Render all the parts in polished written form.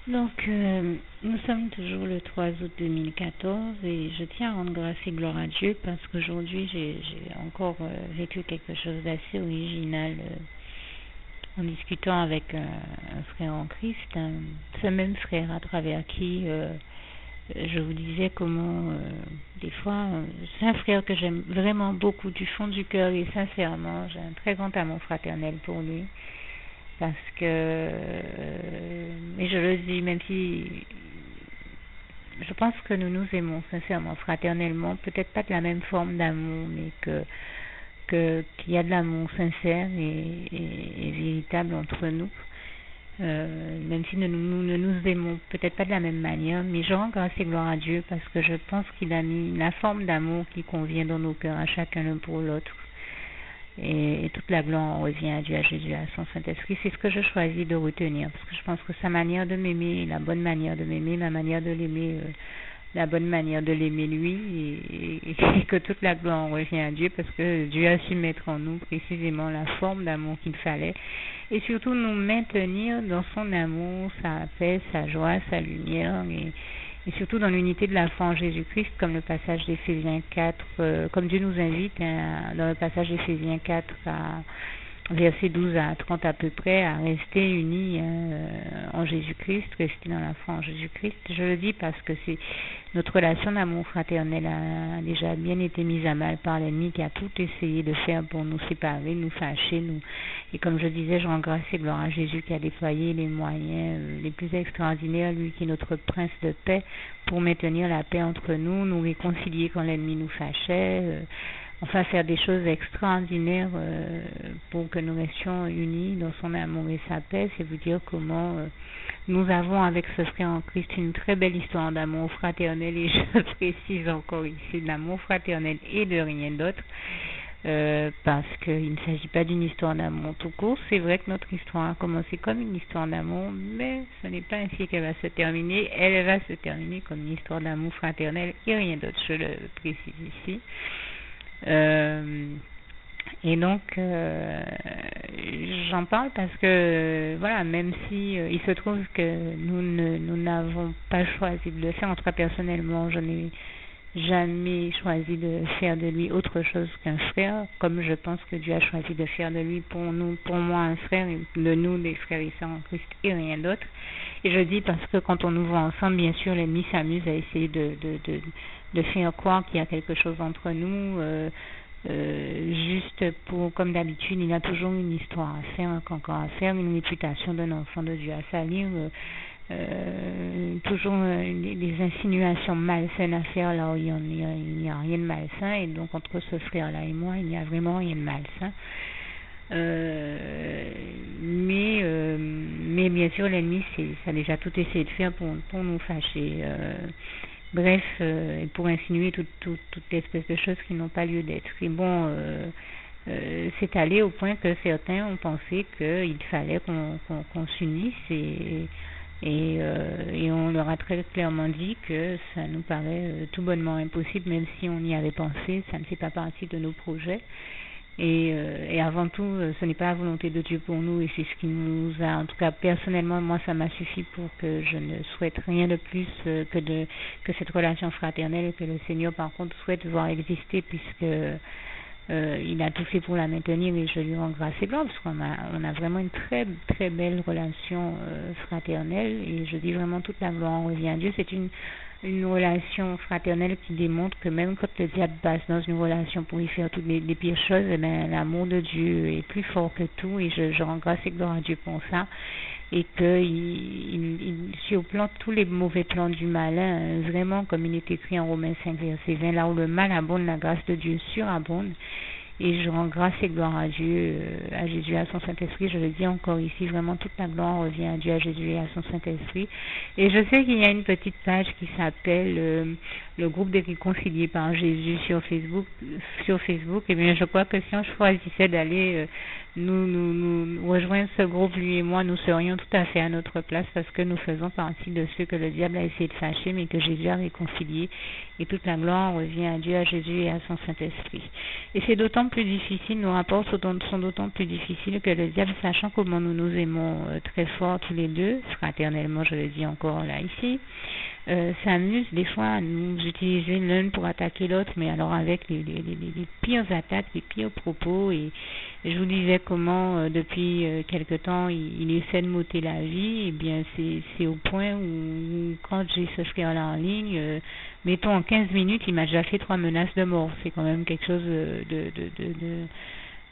Donc, nous sommes toujours le 3 août 2014 et je tiens à rendre grâce et gloire à Dieu parce qu'aujourd'hui, j'ai encore vécu quelque chose d'assez original en discutant avec un frère en Christ, ce même frère à travers qui je vous disais comment, des fois, c'est un frère que j'aime vraiment beaucoup du fond du cœur et sincèrement, j'ai un très grand amour fraternel pour lui. Parce que, et je le dis, même si je pense que nous nous aimons sincèrement, fraternellement, peut-être pas de la même forme d'amour, mais qu'il y a de l'amour sincère et véritable entre nous. Même si nous ne nous aimons peut-être pas de la même manière, mais je rends grâce et gloire à Dieu parce que je pense qu'il a mis la forme d'amour qui convient dans nos cœurs à chacun l'un pour l'autre. Et toute la gloire revient à Dieu, à Jésus, à son Saint-Esprit. C'est ce que je choisis de retenir, parce que je pense que sa manière de m'aimer est la bonne manière de m'aimer, ma manière de l'aimer, la bonne manière de l'aimer lui, et que toute la gloire revient à Dieu, parce que Dieu a su mettre en nous précisément la forme d'amour qu'il fallait, et surtout nous maintenir dans son amour, sa paix, sa joie, sa lumière, et surtout dans l'unité de la foi en Jésus-Christ, comme le passage d'Éphésiens 4, comme Dieu nous invite dans le passage d'Éphésiens 4 versets 12 à 30 à peu près, à rester unis en Jésus-Christ, rester dans la foi en Jésus-Christ. Je le dis parce que c'est notre relation d'amour fraternel a déjà bien été mise à mal par l'ennemi qui a tout essayé de faire pour nous séparer, nous fâcher, et comme je disais, je rends grâce et gloire à Jésus qui a déployé les moyens les plus extraordinaires, lui qui est notre prince de paix, pour maintenir la paix entre nous, nous réconcilier quand l'ennemi nous fâchait, enfin faire des choses extraordinaires pour que nous restions unis dans son amour et sa paix. C'est vous dire comment nous avons avec ce frère en Christ une très belle histoire d'amour fraternel, et je précise encore ici de l'amour fraternel et de rien d'autre. Parce qu'il ne s'agit pas d'une histoire d'amour tout court. C'est vrai que notre histoire a commencé comme une histoire d'amour, mais ce n'est pas ainsi qu'elle va se terminer. Elle va se terminer comme une histoire d'amour fraternel et rien d'autre, je le précise ici. Et donc, j'en parle parce que, voilà, même si il se trouve que nous n'avons pas choisi de le faire, en tout cas personnellement, je n'ai jamais choisi de faire de lui autre chose qu'un frère, comme je pense que Dieu a choisi de faire de lui pour moi un frère, et de nous des frères et sœurs en Christ et rien d'autre. Et je dis parce que quand on nous voit ensemble, bien sûr, l'ennemi s'amuse à essayer de faire croire qu'il y a quelque chose entre nous, juste pour, comme d'habitude, il a toujours une histoire à faire, un cancan à faire, une réputation d'un enfant de Dieu à salir, toujours des insinuations malsaines à faire là où il n'y a rien de malsain, et donc entre ce frère-là et moi, il n'y a vraiment rien de malsain. Mais bien sûr, l'ennemi, ça a déjà tout essayé de faire pour nous fâcher. Bref, pour insinuer toute espèce de choses qui n'ont pas lieu d'être. Et bon, c'est allé au point que certains ont pensé qu'il fallait qu'on s'unisse, et on leur a très clairement dit que ça nous paraît tout bonnement impossible, même si on y avait pensé, ça ne fait pas partie de nos projets. Et avant tout, ce n'est pas la volonté de Dieu pour nous, et c'est ce qui nous a, en tout cas personnellement, moi ça m'a suffi pour que je ne souhaite rien de plus que cette relation fraternelle, et que le Seigneur par contre souhaite voir exister, puisque il a tout fait pour la maintenir, et je lui rends grâce et gloire, parce qu'on a vraiment une très très belle relation fraternelle, et je dis vraiment toute la gloire en revient à Dieu. C'est une relation fraternelle qui démontre que même quand le diable passe dans une relation pour y faire toutes les pires choses, eh bien, l'amour de Dieu est plus fort que tout, et je rends grâce et gloire à Dieu pour ça, et qu'il surplante tous les mauvais plans du malin, vraiment comme il est écrit en Romains 5 verset 20, là où le mal abonde, la grâce de Dieu surabonde. Et je rends grâce et gloire à Dieu, à Jésus et à son Saint-Esprit. Je le dis encore ici, vraiment toute la gloire revient à Dieu, à Jésus et à son Saint-Esprit. Et je sais qu'il y a une petite page qui s'appelle le groupe des réconciliés par Jésus sur Facebook. Et bien, je crois que si on choisissait d'aller nous rejoindre ce groupe, lui et moi, nous serions tout à fait à notre place parce que nous faisons partie de ceux que le diable a essayé de fâcher, mais que Jésus a réconciliés. Et toute la gloire revient à Dieu, à Jésus et à son Saint-Esprit. Et c'est d'autant plus difficile, nos rapports sont d'autant plus difficiles que le diable, sachant comment nous nous aimons très fort tous les deux, fraternellement, je le dis encore là ici, s'amuse des fois à nous utiliser l'un pour attaquer l'autre, mais alors avec les pires attaques, les pires propos. Et je vous disais comment depuis quelque temps il essaie de m'ôter la vie. Et bien c'est au point où quand j'ai ce frère-là en ligne, mettons en 15 minutes, il m'a déjà fait 3 menaces de mort. C'est quand même quelque chose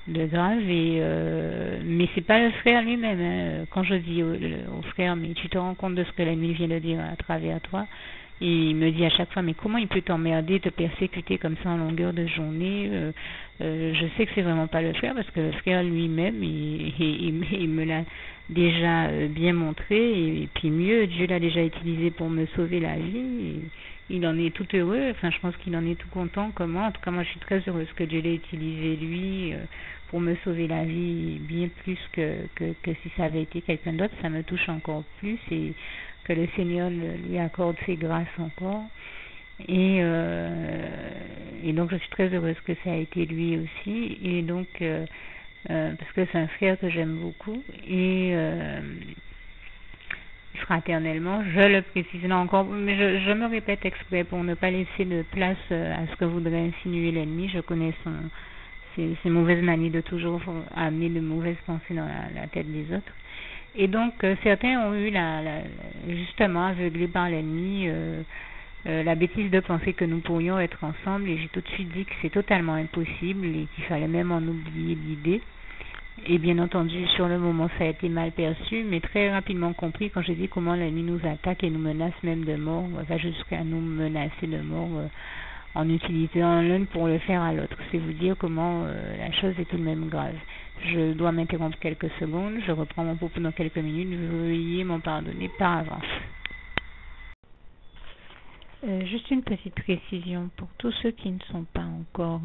de grave. Et mais c'est pas le frère lui-même, hein. Quand je dis au frère, mais tu te rends compte de ce que l'ennemi vient de dire à travers toi, et il me dit à chaque fois, mais comment il peut t'emmerder, te persécuter comme ça en longueur de journée. Je sais que c'est vraiment pas le frère, parce que le frère lui-même il me l'a déjà bien montré, et puis mieux, Dieu l'a déjà utilisé pour me sauver la vie. Et il en est tout heureux, enfin je pense qu'il en est tout content comme moi. En tout cas, moi je suis très heureuse que Dieu l'ait utilisé lui pour me sauver la vie, bien plus que si ça avait été quelqu'un d'autre. Ça me touche encore plus, et que le Seigneur lui accorde ses grâces encore. Et donc je suis très heureuse que ça a été lui aussi, et donc parce que c'est un frère que j'aime beaucoup, et fraternellement, je le précise là encore, mais je me répète exprès pour ne pas laisser de place à ce que voudrait insinuer l'ennemi. Je connais ses mauvaises manies de toujours amener de mauvaises pensées dans la tête des autres. Et donc certains ont eu justement aveuglés par l'ennemi la bêtise de penser que nous pourrions être ensemble, et j'ai tout de suite dit que c'est totalement impossible et qu'il fallait même en oublier l'idée. Et bien entendu, sur le moment, ça a été mal perçu, mais très rapidement compris quand j'ai dit comment l'ennemi nous attaque et nous menace même de mort, va jusqu'à nous menacer de mort en utilisant l'un pour le faire à l'autre. C'est vous dire comment la chose est tout de même grave. Je dois m'interrompre quelques secondes, je reprends mon propos dans quelques minutes, veuillez m'en pardonner par avance. Juste une petite précision pour tous ceux qui ne sont pas encore,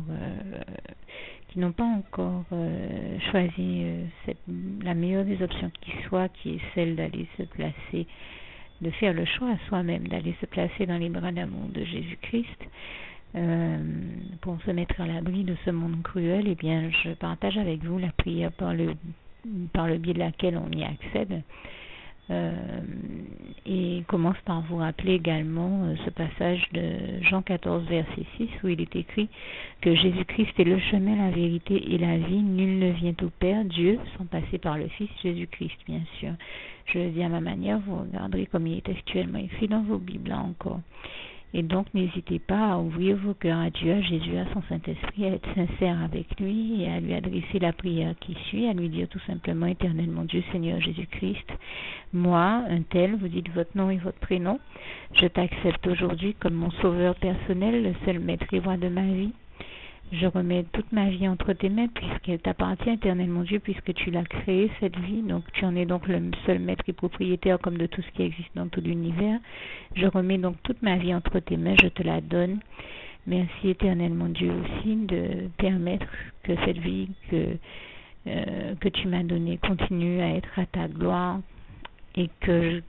qui n'ont pas encore choisi la meilleure des options qui soit, qui est celle d'aller se placer, de faire le choix à soi-même, d'aller se placer dans les bras d'amour de Jésus-Christ, pour se mettre à l'abri de ce monde cruel. Eh bien, je partage avec vous la prière par le biais de laquelle on y accède. Et commence par vous rappeler également ce passage de Jean 14 verset 6 où il est écrit que Jésus-Christ est le chemin, la vérité et la vie. Nul ne vient au Père, Dieu, sans passer par le Fils Jésus-Christ, bien sûr. Je le dis à ma manière, vous regarderez comme il est actuellement écrit dans vos Bibles là encore. Et donc, n'hésitez pas à ouvrir vos cœurs à Dieu, à Jésus, à son Saint-Esprit, à être sincère avec lui et à lui adresser la prière qui suit, à lui dire tout simplement, éternellement Dieu, Seigneur Jésus-Christ, moi, un tel, vous dites votre nom et votre prénom, je t'accepte aujourd'hui comme mon sauveur personnel, le seul maître et roi de ma vie. Je remets toute ma vie entre tes mains puisqu'elle t'appartient éternellement Dieu, puisque tu l'as créée cette vie, donc tu en es donc le seul maître et propriétaire comme de tout ce qui existe dans tout l'univers. Je remets donc toute ma vie entre tes mains, je te la donne. Merci éternellement Dieu aussi de permettre que cette vie que tu m'as donnée continue à être à ta gloire et que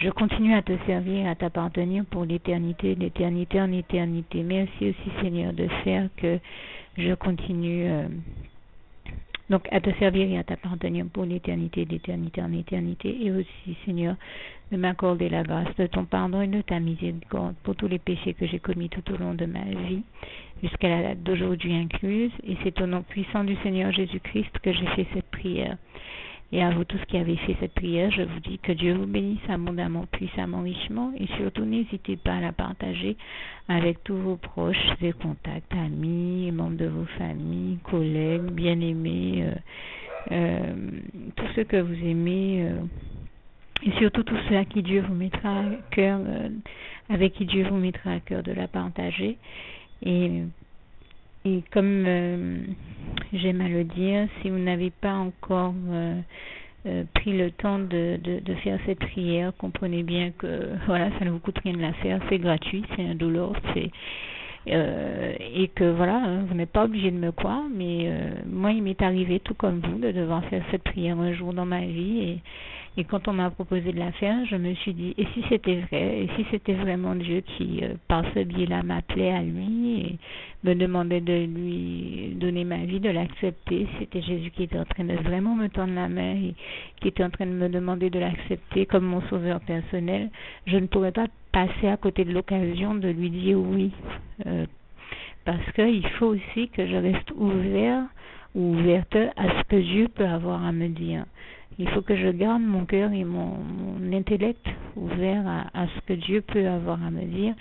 je continue à te servir, à t'appartenir pour l'éternité, d'éternité en éternité. Merci aussi Seigneur de faire que je continue donc à te servir et à t'appartenir pour l'éternité, d'éternité en éternité. Et aussi Seigneur de m'accorder la grâce de ton pardon et de ta miséricorde pour tous les péchés que j'ai commis tout au long de ma vie, jusqu'à la date d'aujourd'hui incluse. Et c'est au nom puissant du Seigneur Jésus-Christ que j'ai fait cette prière. Et à vous tous qui avez fait cette prière, je vous dis que Dieu vous bénisse abondamment, puissamment, richement, et surtout n'hésitez pas à la partager avec tous vos proches et contacts, amis, membres de vos familles, collègues, bien-aimés, tous ceux que vous aimez, et surtout tous ceux à qui Dieu vous mettra à cœur, avec qui Dieu vous mettra à cœur de la partager. Et comme j'aime à le dire, si vous n'avez pas encore pris le temps de faire cette prière, comprenez bien que voilà, ça ne vous coûte rien de la faire, c'est gratuit, c'est indolore, et que voilà, vous n'êtes pas obligé de me croire, mais moi il m'est arrivé tout comme vous de devoir faire cette prière un jour dans ma vie, et quand on m'a proposé de la faire, je me suis dit, et si c'était vrai, et si c'était vraiment Dieu qui, par ce biais-là, m'appelait à lui et me demandait de lui donner ma vie, de l'accepter, c'était Jésus qui était en train de vraiment me tendre la main et qui était en train de me demander de l'accepter comme mon sauveur personnel, je ne pourrais pas passer à côté de l'occasion de lui dire oui, parce qu'il faut aussi que je reste ouvert ou ouverte à ce que Dieu peut avoir à me dire. Il faut que je garde mon cœur et mon intellect ouvert à ce que Dieu peut avoir à me dire.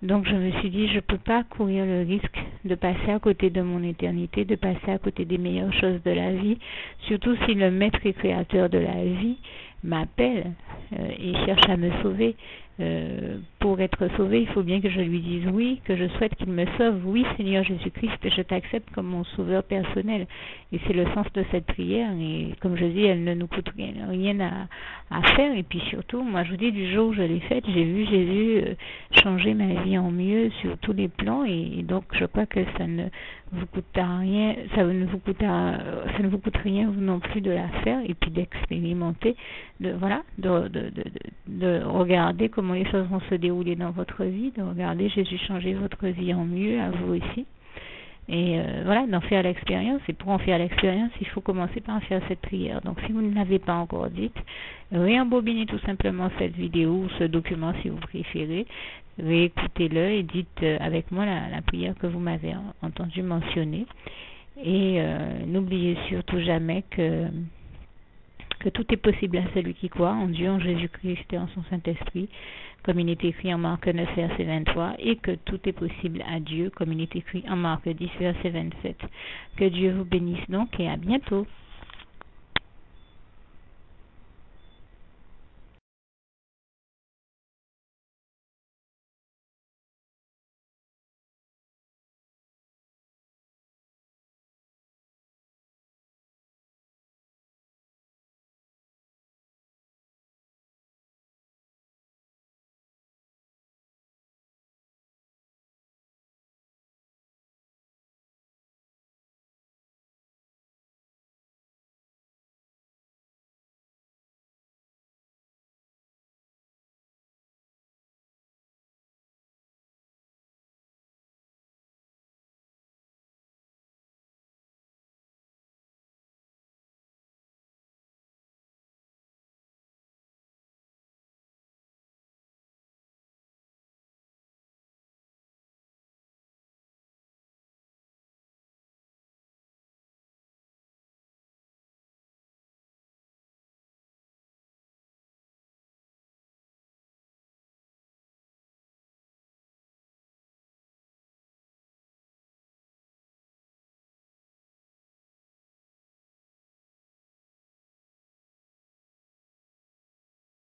Donc je me suis dit, je ne peux pas courir le risque de passer à côté de mon éternité, de passer à côté des meilleures choses de la vie, surtout si le maître et créateur de la vie m'appelle et cherche à me sauver. Pour être sauvé, il faut bien que je lui dise oui, que je souhaite qu'il me sauve. Oui, Seigneur Jésus-Christ, je t'accepte comme mon sauveur personnel. Et c'est le sens de cette prière. Et comme je dis, elle ne nous coûte rien à faire. Et puis surtout, moi je vous dis, du jour où je l'ai faite, j'ai vu Jésus changer ma vie en mieux sur tous les plans. Et donc je crois que ça ne vous coûte rien, ça ne vous coûte rien vous non plus de la faire et puis d'expérimenter, de regarder comment les choses vont se dérouler dans votre vie, de regarder Jésus changer votre vie en mieux, à vous aussi. Et d'en faire l'expérience. Et pour en faire l'expérience, il faut commencer par faire cette prière. Donc si vous ne l'avez pas encore dite, réembobinez tout simplement cette vidéo ou ce document si vous préférez, réécoutez-le et dites avec moi la prière que vous m'avez entendu mentionner. Et n'oubliez surtout jamais que tout est possible à celui qui croit en Dieu, en Jésus-Christ et en son Saint-Esprit, comme il est écrit en Marc 9, verset 23, et que tout est possible à Dieu, comme il est écrit en Marc 10, verset 27. Que Dieu vous bénisse donc et à bientôt.